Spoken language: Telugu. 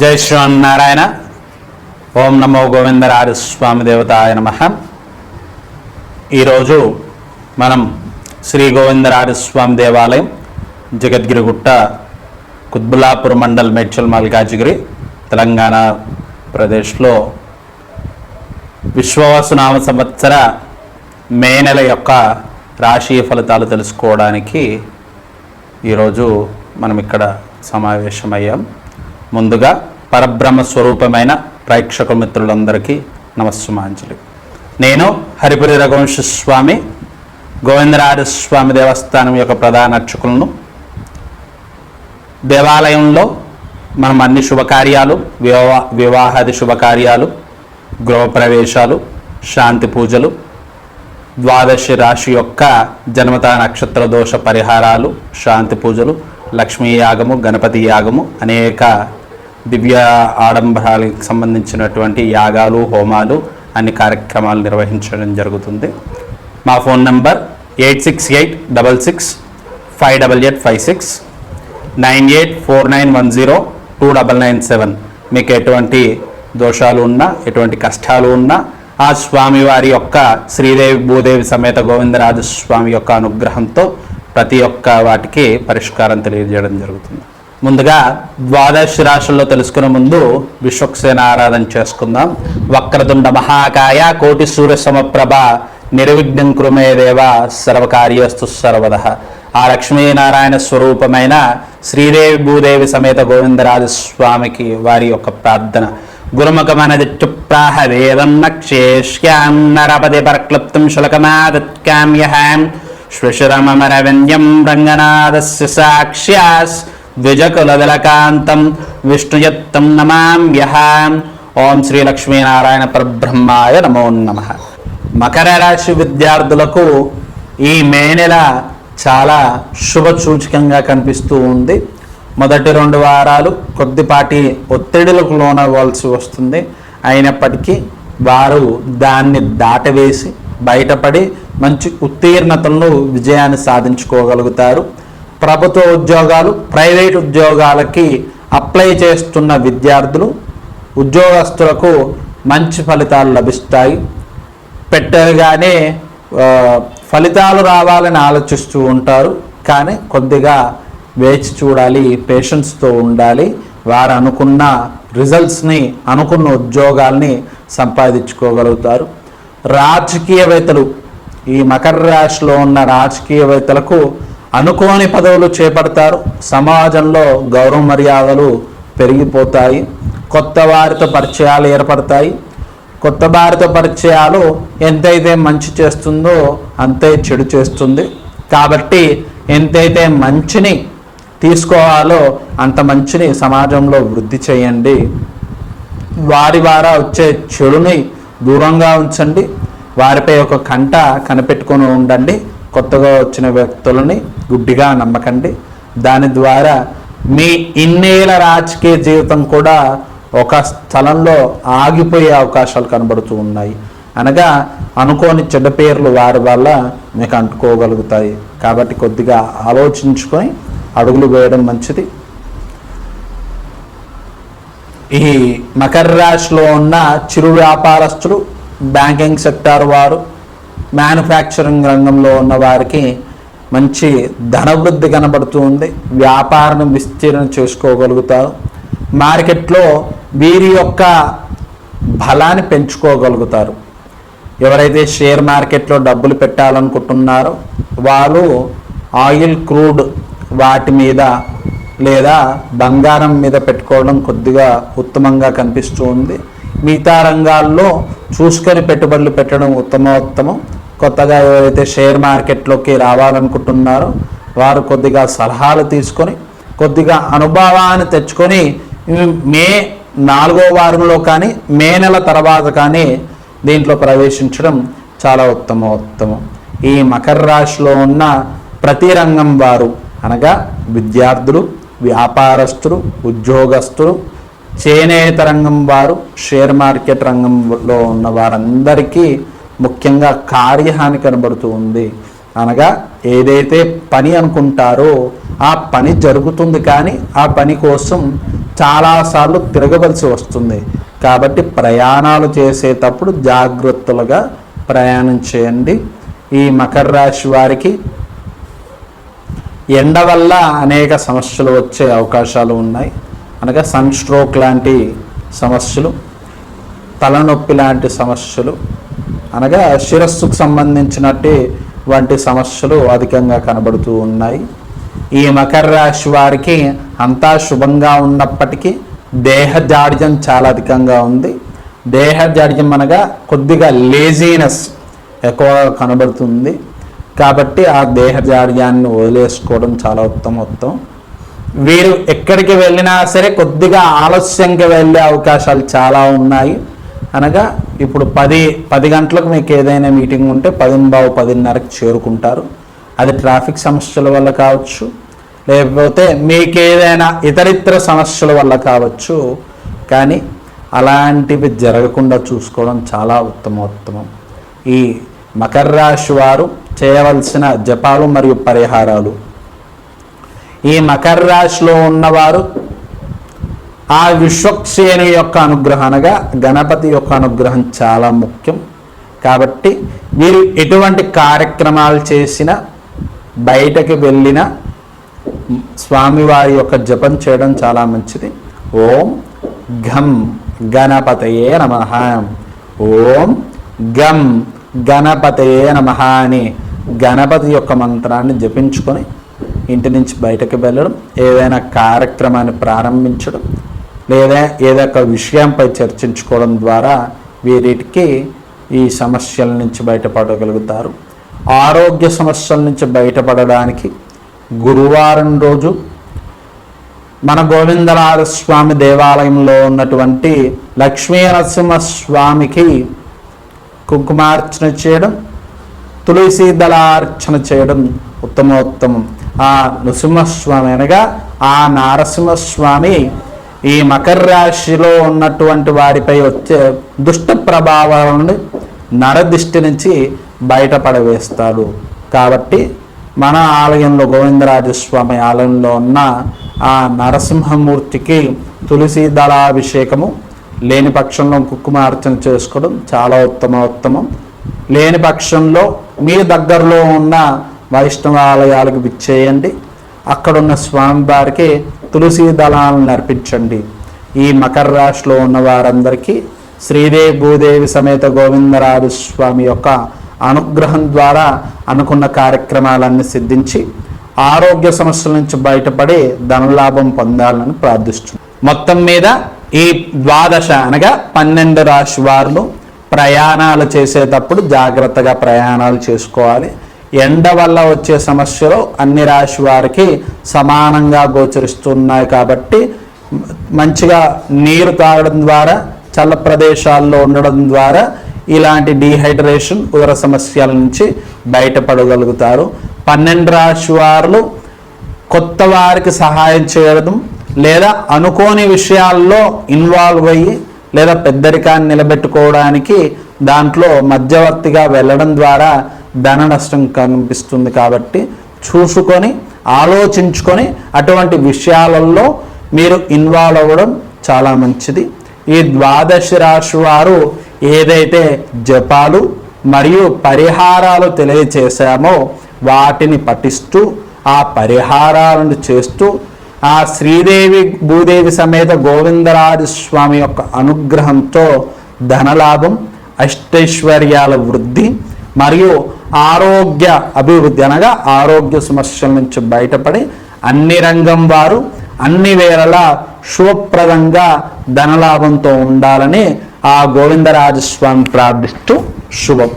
జై శ్రీమన్నారాయణ. ఓం నమో గోవిందరాజ స్వామి దేవతాయ నమః. ఈరోజు మనం శ్రీ గోవిందరాజ స్వామి దేవాలయం, జగద్గిరిగుట్ట, కుత్బుల్లాపూర్ మండల్, మేడ్చల్ మల్కాజిగిరి, తెలంగాణ ప్రదేశ్లో విశ్వావసునామ సంవత్సర మే నెల యొక్క రాశి ఫలితాలు తెలుసుకోవడానికి ఈరోజు మనం ఇక్కడ సమావేశమయ్యాం. ముందుగా పరబ్రహ్మ స్వరూపమైన ప్రేక్షక మిత్రులందరికీ నమస్సుమాంజలి. నేను హరిపురి రఘువంశ స్వామి, గోవిందరాజస్వామి దేవస్థానం యొక్క ప్రధాన అర్చకులను. దేవాలయంలో మనం అన్ని శుభకార్యాలు, వివాహాది శుభకార్యాలు, గృహప్రవేశాలు, శాంతి పూజలు, ద్వాదశి రాశి యొక్క జన్మత నక్షత్ర దోష పరిహారాలు, శాంతి పూజలు, లక్ష్మీ యాగము, గణపతి యాగము, అనేక దివ్య ఆడంబరాలకు సంబంధించినటువంటి యాగాలు, హోమాలు, అన్ని కార్యక్రమాలు నిర్వహించడం జరుగుతుంది. మా ఫోన్ నంబర్ 8686658856, 9849102997. మీకు ఎటువంటి దోషాలు ఉన్నా, ఎటువంటి కష్టాలు ఉన్నా ఆ స్వామివారి యొక్క శ్రీదేవి భూదేవి సమేత గోవిందరాజస్వామి యొక్క అనుగ్రహంతో ప్రతి ఒక్క వాటికి పరిష్కారం తెలియజేయడం జరుగుతుంది. ముందుగా ద్వాదశ రాశుల్లో తెలుసుకునే ముందు విశ్వక్సేన ఆరాధన చేసుకుందాం. వక్రతుండ మహాకాయ కోటి సూర్య సమప్రభ నిర్విఘ్నం కురుమే దేవ సర్వకార్యస్తు సర్వదః. ఆ లక్ష్మీనారాయణ స్వరూపమైన శ్రీదేవి భూదేవి సమేత గోవిందరాజస్వామికి వారి యొక్క ప్రార్థన. గురుముఖమనదిత్యుప్రాహ వేదం నక్షేష్యాం నరపతి పరక్లుప్తం శులకమాదత్కామ్యహాం శ్వశురమరవింద్యం రంగనాథస్య సాక్ష్యాస్ ద్విజకులదలకాంతం విష్ణుయత్తం నమామ్యహాం. ఓం శ్రీ లక్ష్మీనారాయణ పరబ్రహ్మాయ నమో నమః. మకర రాశి విద్యార్థులకు ఈ మే నెల చాలా శుభ సూచకంగా కనిపిస్తూ ఉంది. మొదటి 2 వారాలు కొద్దిపాటి ఒత్తిడులకు లోనవ్వాల్సి వస్తుంది. అయినప్పటికీ వారు దాన్ని దాటవేసి బయటపడి మంచి ఉత్తీర్ణతలను, విజయాన్ని సాధించుకోగలుగుతారు. ప్రభుత్వ ఉద్యోగాలు, ప్రైవేట్ ఉద్యోగాలకి అప్లై చేస్తున్న విద్యార్థులు, ఉద్యోగస్తులకు మంచి ఫలితాలు లభిస్తాయి. పెట్టగానే ఫలితాలు రావాలని ఆలోచిస్తూ ఉంటారు, కానీ కొద్దిగా వేచి చూడాలి, పేషెన్స్తో ఉండాలి. వారు అనుకున్న రిజల్ట్స్ని, అనుకున్న ఉద్యోగాల్ని సంపాదించుకోగలుగుతారు. రాజకీయవేత్తలు, ఈ మకర రాశిలో ఉన్న రాజకీయవేత్తలకు అనుకోని పదవులు చేపడతారు. సమాజంలో గౌరవ మర్యాదలు పెరిగిపోతాయి. కొత్త వారితో పరిచయాలు ఏర్పడతాయి. కొత్త వారితో పరిచయాలు ఎంతైతే మంచి చేస్తుందో అంతే చెడు చేస్తుంది. కాబట్టి ఎంతైతే మంచిని తీసుకోవాలో అంత మంచిని సమాజంలో వృద్ధి చేయండి. వారి ద్వారా వచ్చే చెడుని దూరంగా ఉంచండి. వారిపై ఒక కంట కనిపెట్టుకొని ఉండండి. కొత్తగా వచ్చిన వ్యక్తులని గుడ్డిగా నమ్మకండి. దాని ద్వారా మీ ఇన్నేళ్ల రాజకీయ జీవితం కూడా ఒక స్థలంలో ఆగిపోయే అవకాశాలు కనబడుతూ ఉన్నాయి. అనగా అనుకోని చెడ్డ పేర్లు వారి వల్ల మీకు అంటుకోగలుగుతాయి. కాబట్టి కొద్దిగా ఆలోచించుకొని అడుగులు వేయడం మంచిది. ఈ మకర రాశిలో ఉన్న చిరు వ్యాపారస్తులు, బ్యాంకింగ్ సెక్టార్ వారు, మ్యానుఫ్యాక్చరింగ్ రంగంలో ఉన్న వారికి మంచి ధనవృద్ధి కనబడుతూ ఉంది. వ్యాపారం విస్తీర్ణం చేసుకోగలుగుతారు. మార్కెట్లో వీరి యొక్క బలాన్ని పెంచుకోగలుగుతారు. ఎవరైతే షేర్ మార్కెట్లో డబ్బులు పెట్టాలనుకుంటున్నారో వాళ్ళు ఆయిల్, క్రూడ్ వాటి మీద లేదా బంగారం మీద పెట్టుకోవడం కొద్దిగా ఉత్తమంగా కనిపిస్తూ ఉంది. మిగతా రంగాల్లో చూసుకొని పెట్టుబడులు పెట్టడం ఉత్తమోత్తమం. కొత్తగా ఎవరైతే షేర్ మార్కెట్లోకి రావాలనుకుంటున్నారో వారు కొద్దిగా సలహాలు తీసుకొని, కొద్దిగా అనుభవాన్ని తెచ్చుకొని మే 4వ వారంలో కానీ, మే నెల తర్వాత కానీ దీంట్లో ప్రవేశించడం చాలా ఉత్తమోత్తమం. ఈ మకర రాశిలో ఉన్న ప్రతి రంగం వారు, అనగా విద్యార్థులు, వ్యాపారస్తులు, ఉద్యోగస్తులు, చేనేత రంగం వారు, షేర్ మార్కెట్ రంగంలో ఉన్న వారందరికీ ముఖ్యంగా కార్యహాని కనబడుతూ ఉంది. అనగా ఏదైతే పని అనుకుంటారో ఆ పని జరుగుతుంది, కానీ ఆ పని కోసం చాలాసార్లు తిరగవలసి వస్తుంది. కాబట్టి ప్రయాణాలు చేసేటప్పుడు జాగ్రత్తలుగా ప్రయాణం చేయండి. ఈ మకర రాశి వారికి ఎండ వల్ల అనేక సమస్యలు వచ్చే అవకాశాలు ఉన్నాయి. అనగా సన్ స్ట్రోక్ లాంటి సమస్యలు, తలనొప్పి లాంటి సమస్యలు, అనగా శిరస్సుకు సంబంధించినట్టు వంటి సమస్యలు అధికంగా కనబడుతూ ఉన్నాయి. ఈ మకర రాశి వారికి అంతా శుభంగా ఉన్నప్పటికీ దేహ జాడ్యం చాలా అధికంగా ఉంది. దేహ జాడ్యం అనగా కొద్దిగా లేజీనెస్ ఎక్కువగా కనబడుతుంది. కాబట్టి ఆ దేహ జాడ్యాన్ని వదిలేసుకోవడం చాలా ఉత్తమం. వీరు ఎక్కడికి వెళ్ళినా సరే కొద్దిగా ఆలస్యంగా వెళ్ళే అవకాశాలు చాలా ఉన్నాయి. అనగా ఇప్పుడు 10 గంటలకు మీకు ఏదైనా మీటింగ్ ఉంటే 10:15కి చేరుకుంటారు. అది ట్రాఫిక్ సమస్యల వల్ల కావచ్చు, లేకపోతే మీకు ఏదైనా ఇతరితర సమస్యల వల్ల కావచ్చు. కానీ అలాంటివి జరగకుండా చూసుకోవడం చాలా ఉత్తమం. ఈ మకర రాశి వారు చేయవలసిన జపాలు మరియు పరిహారాలు. ఈ మకర రాశిలో ఉన్నవారు ఆ విశ్వక్సేను యొక్క అనుగ్రహం అనగా గణపతి యొక్క అనుగ్రహం చాలా ముఖ్యం. కాబట్టి మీరు ఎటువంటి కార్యక్రమాలు చేసినా, బయటకు వెళ్ళినా స్వామివారి యొక్క జపం చేయడం చాలా మంచిది. ఓం ఘం గణపతయే నమః, ఓం గం గణపతయే నమః అని గణపతి యొక్క మంత్రాన్ని జపించుకొని ఇంటి నుంచి బయటకు వెళ్ళడం, ఏదైనా కార్యక్రమాన్ని ప్రారంభించడం, లేదా ఏదో ఒక విషయంపై చర్చించుకోవడం ద్వారా వీరికి ఈ సమస్యల నుంచి బయటపడగలుగుతారు. ఆరోగ్య సమస్యల నుంచి బయటపడడానికి గురువారం రోజు మన గోవిందరాజ స్వామి దేవాలయంలో ఉన్నటువంటి లక్ష్మీ నరసింహస్వామికి కుంకుమార్చన చేయడం, తులసి దళార్చన చేయడం ఉత్తమోత్తమం. ఆ నృసింహస్వామి అనగా ఆ నారసింహస్వామి ఈ మకర రాశిలో ఉన్నటువంటి వారిపై వచ్చే దుష్ట ప్రభావాలను నరదిష్టి నుంచి బయటపడవేస్తాడు. కాబట్టి మన ఆలయంలో గోవిందరాజస్వామి ఆలయంలో ఉన్న ఆ నరసింహమూర్తికి తులసి దళాభిషేకము, లేని పక్షంలో కుంకుమార్చన చేసుకోవడం చాలా ఉత్తమం. లేని పక్షంలో మీ దగ్గరలో ఉన్న వైష్ణవ ఆలయాలకు విచ్చేయండి. అక్కడున్న స్వామివారికి తులసి దళాలను అర్పించండి. ఈ మకర రాశిలో ఉన్న వారందరికీ శ్రీదేవి భూదేవి సమేత గోవిందరాజ స్వామి యొక్క అనుగ్రహం ద్వారా అనుకున్న కార్యక్రమాలన్నీ సిద్ధించి ఆరోగ్య సమస్యల నుంచి బయటపడి ధనలాభం పొందాలని ప్రార్థిస్తుంది. మొత్తం మీద ఈ 12 అనగా 12 రాశి వారు ప్రయాణాలు చేసేటప్పుడు జాగ్రత్తగా ప్రయాణాలు చేసుకోవాలి. ఎండ వల్ల వచ్చే సమస్యలు అన్ని రాశి వారికి సమానంగా గోచరిస్తున్నాయి. కాబట్టి మంచిగా నీరు తాగడం ద్వారా, చల్ల ప్రదేశాల్లో ఉండడం ద్వారా ఇలాంటి డీహైడ్రేషన్, ఉదర సమస్యల నుంచి బయటపడగలుగుతారు. 12 రాశి వారు కొత్త వారికి సహాయం చేయడం, లేదా అనుకోని విషయాల్లో ఇన్వాల్వ్ అయ్యి, లేదా పెద్దరికాన్ని నిలబెట్టుకోవడానికి దాంట్లో మధ్యవర్తిగా వెళ్ళడం ద్వారా ధన నష్టం కనిపిస్తుంది. కాబట్టి చూసుకొని ఆలోచించుకొని అటువంటి విషయాలలో మీరు ఇన్వాల్వ్ అవ్వడం చాలా మంచిది. ఈ 12 రాశి వారు ఏదైతే జపాలు మరియు పరిహారాలు తెలియచేశామో వాటిని పఠిస్తూ, ఆ పరిహారాలను చేస్తూ, ఆ శ్రీదేవి భూదేవి సమేత గోవిందరాజ స్వామి యొక్క అనుగ్రహంతో ధనలాభం, అష్టైశ్వర్యాల వృద్ధి మరియు ఆరోగ్య అభివృద్ధి అనగా ఆరోగ్య సమస్యల నుంచి బయటపడి అన్ని రంగం వారు అన్ని వేళలా శుభప్రదంగా ధనలాభంతో ఉండాలని ఆ గోవిందరాజస్వామి ప్రార్థిస్తూ శుభం.